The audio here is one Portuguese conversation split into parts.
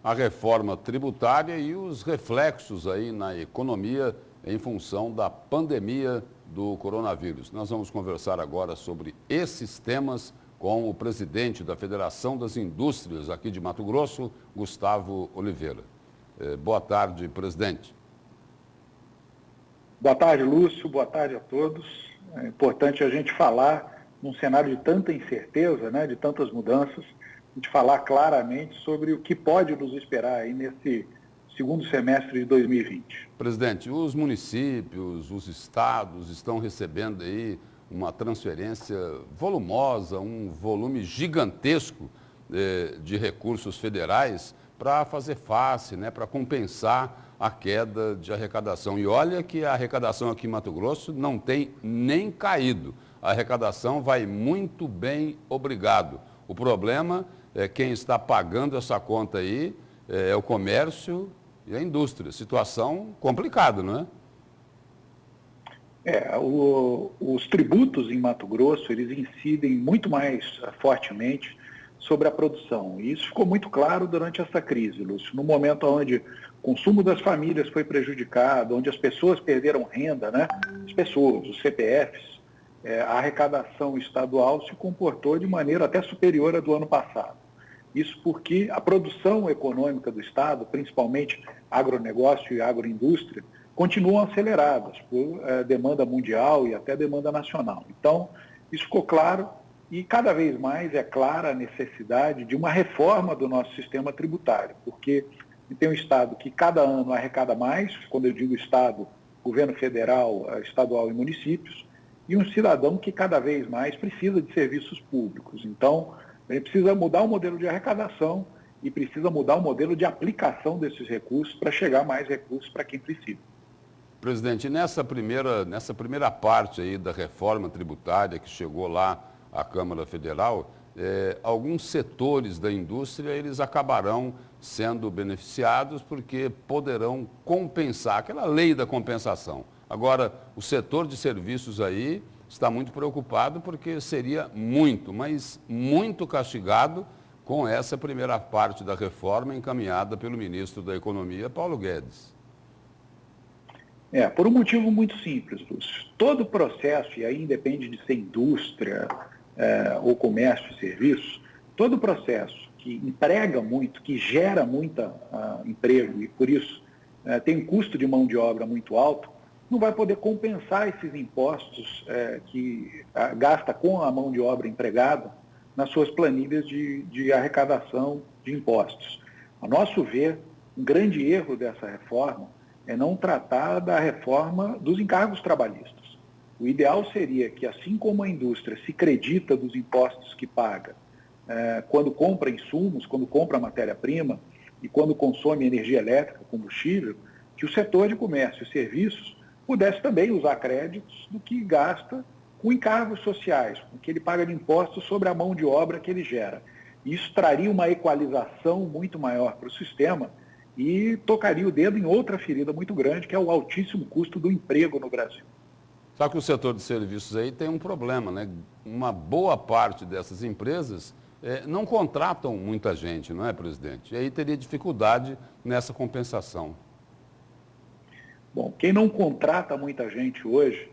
a reforma tributária e os reflexos aí na economia em função da pandemia do coronavírus. Nós vamos conversar agora sobre esses temas com o presidente da Federação das Indústrias aqui de Mato Grosso, Gustavo Oliveira. Boa tarde, presidente. Boa tarde, Lúcio. Boa tarde a todos. É importante a gente falar, num cenário de tanta incerteza, né, de tantas mudanças, a gente falar claramente sobre o que pode nos esperar aí nesse segundo semestre de 2020. Presidente, os municípios, os estados estão recebendo aí uma transferência volumosa, um volume gigantesco de recursos federais para fazer face, né, para compensar a queda de arrecadação. E olha que a arrecadação aqui em Mato Grosso não tem nem caído. A arrecadação vai muito bem, obrigado. O problema é quem está pagando essa conta aí é o comércio e a indústria. Situação complicada, não é? Os tributos em Mato Grosso, eles incidem muito mais fortemente sobre a produção. E isso ficou muito claro durante essa crise, Lúcio. No momento onde o consumo das famílias foi prejudicado, onde as pessoas perderam renda, né? As pessoas, os CPFs, a arrecadação estadual se comportou de maneira até superior à do ano passado. Isso porque a produção econômica do Estado, principalmente agronegócio e agroindústria, continuam aceleradas por demanda mundial e até demanda nacional. Então, isso ficou claro e cada vez mais é clara a necessidade de uma reforma do nosso sistema tributário, porque tem um Estado que cada ano arrecada mais, quando eu digo Estado, governo federal, estadual e municípios, e um cidadão que cada vez mais precisa de serviços públicos. Então, a gente precisa mudar o modelo de arrecadação e precisa mudar o modelo de aplicação desses recursos para chegar mais recursos para quem precisa. Presidente, nessa primeira parte aí da reforma tributária que chegou lá à Câmara Federal, alguns setores da indústria eles acabarão sendo beneficiados porque poderão compensar, aquela lei da compensação. Agora, o setor de serviços aí está muito preocupado porque seria muito, mas muito castigado com essa primeira parte da reforma encaminhada pelo ministro da Economia, Paulo Guedes. Por um motivo muito simples, Lúcio. Todo o processo, e aí independe de ser indústria ou comércio e serviços, todo o processo que emprega muito, que gera muito emprego e por isso tem um custo de mão de obra muito alto, não vai poder compensar esses impostos que gasta com a mão de obra empregada nas suas planilhas de arrecadação de impostos. A nosso ver, um grande erro dessa reforma é não tratar da reforma dos encargos trabalhistas. O ideal seria que, assim como a indústria se credita dos impostos que paga quando compra insumos, quando compra matéria-prima e quando consome energia elétrica, combustível, que o setor de comércio e serviços pudesse também usar créditos do que gasta com encargos sociais, com o que ele paga de impostos sobre a mão de obra que ele gera. Isso traria uma equalização muito maior para o sistema e tocaria o dedo em outra ferida muito grande, que é o altíssimo custo do emprego no Brasil. Só que o setor de serviços aí tem um problema, né? Uma boa parte dessas empresas não contratam muita gente, não é, presidente? E aí teria dificuldade nessa compensação. Bom, quem não contrata muita gente hoje,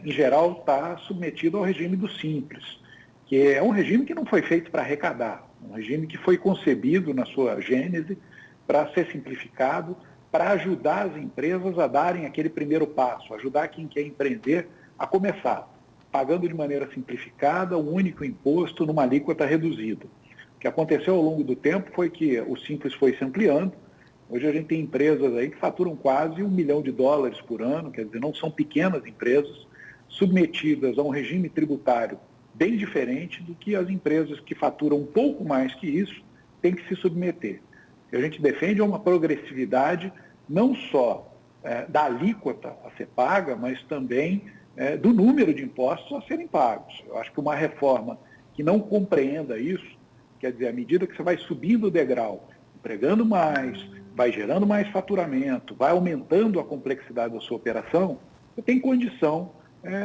em geral, está submetido ao regime do Simples, que é um regime que não foi feito para arrecadar, um regime que foi concebido na sua gênese para ser simplificado, para ajudar as empresas a darem aquele primeiro passo, ajudar quem quer empreender a começar, pagando de maneira simplificada um único imposto numa alíquota reduzida. O que aconteceu ao longo do tempo foi que o Simples foi se ampliando. Hoje a gente tem empresas aí que faturam quase $1 milhão por ano, quer dizer, não são pequenas empresas, submetidas a um regime tributário bem diferente do que as empresas que faturam um pouco mais que isso têm que se submeter. O que a gente defende é uma progressividade não só da alíquota a ser paga, mas também do número de impostos a serem pagos. Eu acho que uma reforma que não compreenda isso, quer dizer, à medida que você vai subindo o degrau, empregando mais, vai gerando mais faturamento, vai aumentando a complexidade da sua operação, você tem condição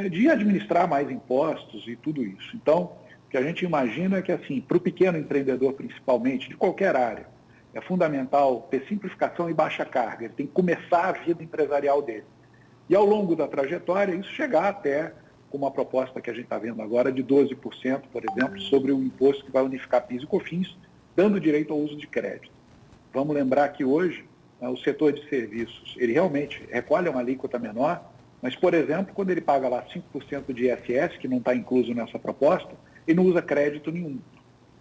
de administrar mais impostos e tudo isso. Então, o que a gente imagina é que, assim, para o pequeno empreendedor, principalmente, de qualquer área, é fundamental ter simplificação e baixa carga. Ele tem que começar a vida empresarial dele. E ao longo da trajetória, isso chegar até com uma proposta que a gente está vendo agora de 12%, por exemplo, sobre o imposto que vai unificar PIS e COFINS, dando direito ao uso de crédito. Vamos lembrar que hoje, o setor de serviços, ele realmente recolhe uma alíquota menor, mas, por exemplo, quando ele paga lá 5% de ISS, que não está incluso nessa proposta, ele não usa crédito nenhum.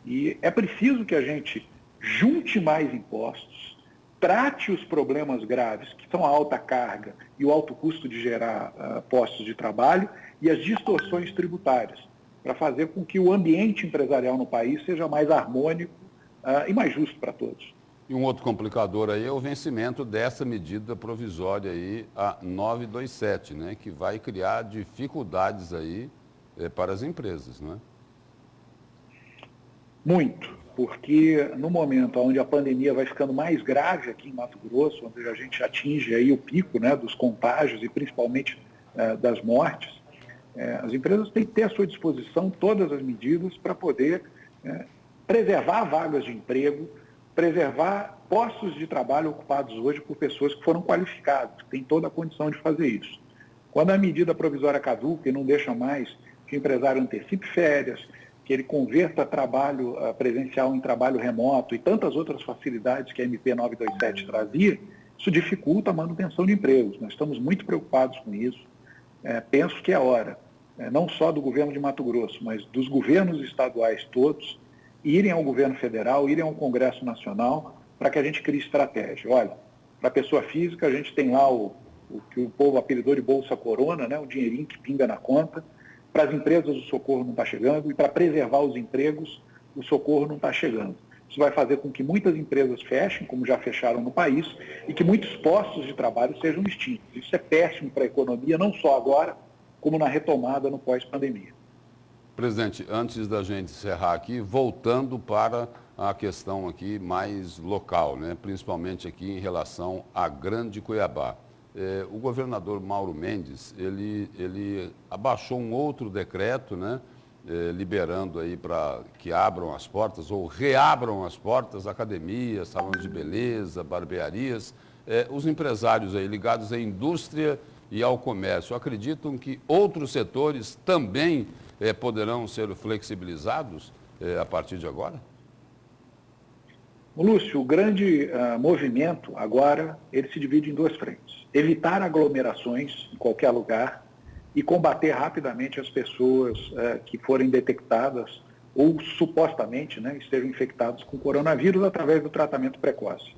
E é preciso que a gente junte mais impostos, trate os problemas graves, que são a alta carga e o alto custo de gerar postos de trabalho e as distorções tributárias, para fazer com que o ambiente empresarial no país seja mais harmônico e mais justo para todos. E um outro complicador aí é o vencimento dessa medida provisória aí, a 927, né, que vai criar dificuldades aí para as empresas, não é? Muito, porque no momento onde a pandemia vai ficando mais grave aqui em Mato Grosso, onde a gente atinge aí o pico, né, dos contágios e principalmente das mortes, as empresas têm que ter à sua disposição todas as medidas para poder preservar vagas de emprego, preservar postos de trabalho ocupados hoje por pessoas que foram qualificadas, que têm toda a condição de fazer isso. Quando a medida provisória caduca e não deixa mais que o empresário antecipe férias, que ele converta trabalho presencial em trabalho remoto e tantas outras facilidades que a MP 927 trazia, isso dificulta a manutenção de empregos. Nós estamos muito preocupados com isso. Penso que é hora, não só do governo de Mato Grosso, mas dos governos estaduais todos, irem ao governo federal, irem ao Congresso Nacional, para que a gente crie estratégia. Olha, para a pessoa física, a gente tem lá o que o povo apelidou de Bolsa Corona, né, o dinheirinho que pinga na conta. Para as empresas, o socorro não está chegando, e para preservar os empregos, o socorro não está chegando. Isso vai fazer com que muitas empresas fechem, como já fecharam no país, e que muitos postos de trabalho sejam extintos. Isso é péssimo para a economia, não só agora, como na retomada no pós-pandemia. Presidente, antes da gente encerrar aqui, voltando para a questão aqui mais local, né? Principalmente aqui em relação à Grande Cuiabá. O governador Mauro Mendes, ele abaixou um outro decreto, né? Liberando aí para que abram as portas ou reabram as portas, academias, salões de beleza, barbearias. Os empresários aí ligados à indústria e ao comércio acreditam que outros setores também poderão ser flexibilizados a partir de agora? Lúcio, o grande movimento agora, ele se divide em duas frentes. Evitar aglomerações em qualquer lugar e combater rapidamente as pessoas que forem detectadas ou supostamente, né, estejam infectadas com coronavírus através do tratamento precoce.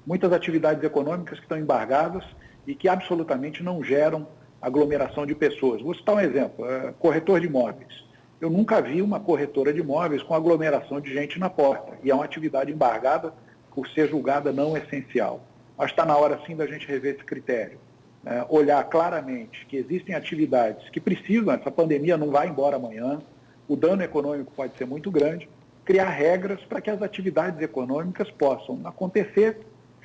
Muitas atividades econômicas que estão embargadas e que absolutamente não geram aglomeração de pessoas. Vou citar um exemplo, corretor de imóveis. Eu nunca vi uma corretora de imóveis com aglomeração de gente na porta. E é uma atividade embargada por ser julgada não essencial. Mas está na hora, sim, da gente rever esse critério. Olhar claramente que existem atividades que precisam, essa pandemia não vai embora amanhã, o dano econômico pode ser muito grande, criar regras para que as atividades econômicas possam acontecer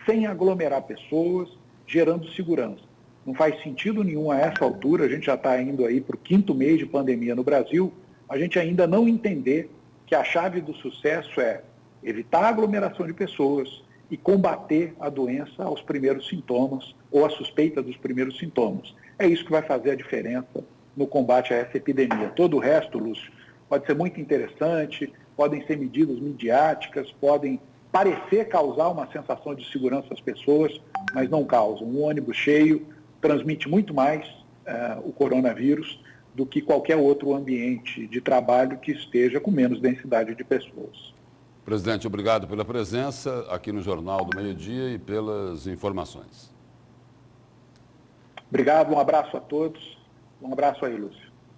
sem aglomerar pessoas, gerando segurança. Não faz sentido nenhum a essa altura, a gente já está indo aí para o 5º mês de pandemia no Brasil, a gente ainda não entender que a chave do sucesso é evitar a aglomeração de pessoas e combater a doença aos primeiros sintomas ou a suspeita dos primeiros sintomas. É isso que vai fazer a diferença no combate a essa epidemia. Todo o resto, Lúcio, pode ser muito interessante, podem ser medidas midiáticas, podem parecer causar uma sensação de segurança às pessoas, mas não causam. Um ônibus cheio transmite muito mais o coronavírus do que qualquer outro ambiente de trabalho que esteja com menos densidade de pessoas. Presidente, obrigado pela presença aqui no Jornal do Meio-Dia e pelas informações. Obrigado, um abraço a todos. Um abraço aí, Lúcio.